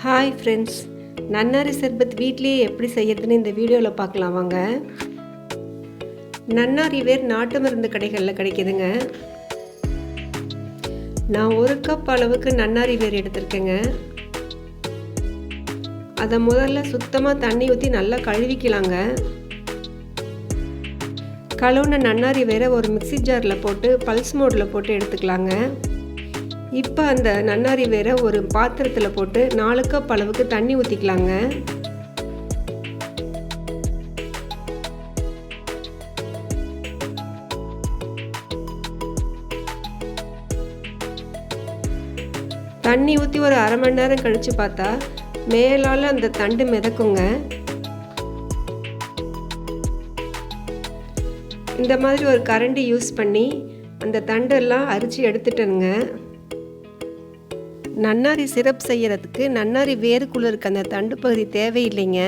Hi friends, நன்னாரி சர்பத் வீட்லேயே எப்படி செய்யறதுன்னு இந்த வீடியோவில் பார்க்கலாம் வாங்க. நன்னாரி வேர் நாட்டு மருந்து கடைகளில் கிடைக்குதுங்க. நான் 1 கப் அளவுக்கு நன்னாரி வேர் எடுத்திருக்கேங்க. அதை முதல்ல சுத்தமாக தண்ணி ஊற்றி நல்லா கழுவிக்கலாங்க. கழுவுன நன்னாரி வேரை ஒரு மிக்சி ஜாரில் போட்டு பல்ஸ் மோடில் போட்டு எடுத்துக்கலாங்க. இப்போ அந்த நன்னாரி வேரை ஒரு பாத்திரத்தில் போட்டு 4 கப் அளவுக்கு தண்ணி ஊற்றிக்கலாங்க. தண்ணி ஊற்றி ஒரு அரை மணி நேரம் கழித்து பார்த்தா மேலால் அந்த தண்டு மிதக்குங்க. இந்த மாதிரி ஒரு கரண்டி யூஸ் பண்ணி அந்த தண்டெல்லாம் அரிச்சு எடுத்துட்டேனுங்க. நன்னாரி சிரப் செய்யறதுக்கு நன்னாரி வேருக்குள்ள இருக்க அந்த தண்டு பகுதி தேவையில்லைங்க.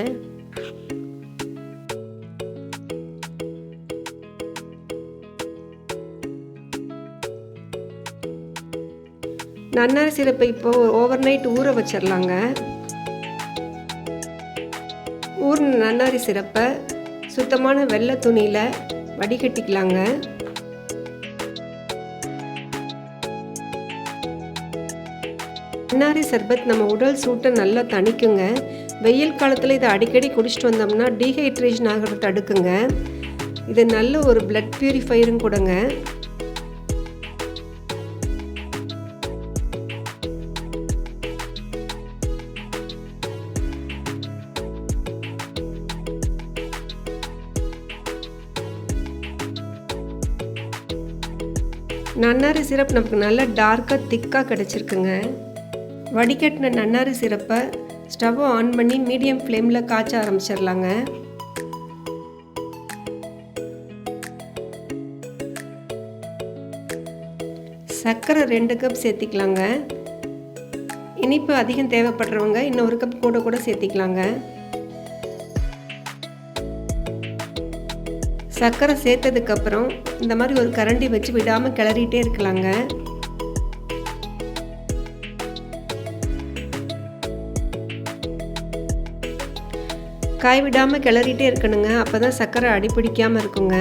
நன்னாரி சிரப்பை இப்போ ஓவர் நைட் ஊற வச்சிடலாங்க. ஊறின நன்னாரி சிரப்பை சுத்தமான வெள்ளை துணியில் வடிகட்டிக்கலாங்க. நன்னாரி சர்பத் நம்ம உடல் சூட்டை நல்லா தணிக்குங்க. வெயில் காலத்தில் இதை அடிக்கடி குடிச்சிட்டு வந்தோம்னா டீஹைட்ரேஷன் ஆகிறத தடுக்குங்க. இது நல்ல ஒரு பிளட் பியூரிஃபையரும் கூடங்க. நன்னாரி சிரப் நமக்கு நல்லா டார்க்காக திக்காக கிடச்சிருக்குங்க. வடிகட்டின நன்னாரி சிரப்பை ஸ்டவ் ஆன் பண்ணி மீடியம் ஃப்ளேமில் காய்ச்ச ஆரம்பிச்சிடலாங்க. சர்க்கரை 2 கப் சேர்த்திக்கலாங்க. இனிப்பு அதிகம் தேவைப்படுறவங்க இன்னும் 1 கப் கூட சேர்த்திக்கலாங்க. சர்க்கரை சேர்த்ததுக்கப்புறம் இந்த மாதிரி ஒரு கரண்டி வச்சு விடாமல் கிளறிட்டே இருக்கலாங்க. காய் விடாமல் கிளறிட்டே இருக்கணுங்க. அப்போ தான் சர்க்கரை அடிப்பிடிக்காமல் இருக்குங்க.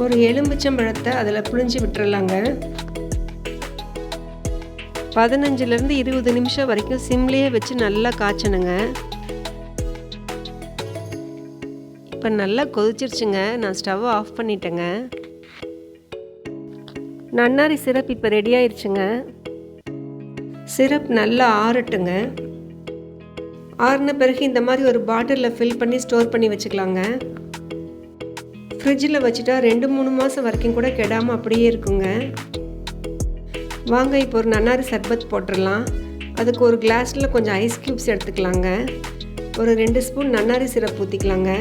ஒரு எலுமிச்சம்பழத்தை அதில் புழிஞ்சு விட்டுறலாங்க. 15லேருந்து 20 நிமிஷம் வரைக்கும் சிம்லேயே வச்சு நல்லா காய்ச்சணுங்க. இப்போ நல்லா கொதிச்சிருச்சுங்க. நான் ஸ்டவ் ஆஃப் பண்ணிட்டேங்க. நன்னாரி சிரப் இப்போ ரெடி ஆயிடுச்சுங்க. சிரப் நல்லா ஆறட்டுங்க. ஆறின பிறகு இந்த மாதிரி ஒரு பாட்டிலில் ஃபில் பண்ணி ஸ்டோர் பண்ணி வச்சுக்கலாங்க. ஃப்ரிட்ஜில் வச்சுட்டா 2-3 மாதம் வரைக்கும் கூட கெடாமல் அப்படியே இருக்குங்க. வாங்க இப்போ ஒரு நன்னாரி சர்பத் போட்டுடலாம். அதுக்கு ஒரு கிளாஸில் கொஞ்சம் ஐஸ் க்யூப்ஸ் எடுத்துக்கலாங்க. ஒரு 2 ஸ்பூன் நன்னாரி சிரப் ஊற்றிக்கலாங்க.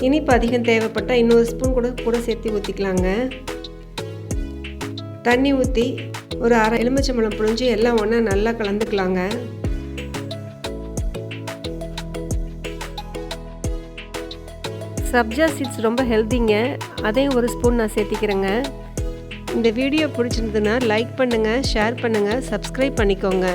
இனிப்பு அதிகம் தேவைப்பட்டால் இன்னொரு ஸ்பூன் கூட சேர்த்து ஊற்றிக்கலாங்க. தண்ணி ஊற்றி ஒரு அரை எலுமிச்சம்பழம் புழிஞ்சு எல்லாம் ஒன்றா நல்லா கலந்துக்கலாங்க. சப்ஜா சீட்ஸ் ரொம்ப ஹெல்த்திங்க. அதையும் ஒரு ஸ்பூன் நான் சேர்த்திக்கிறேங்க. இந்த வீடியோ பிடிச்சிருந்ததுன்னா லைக் பண்ணுங்கள், ஷேர் பண்ணுங்கள், சப்ஸ்கிரைப் பண்ணிக்கோங்க.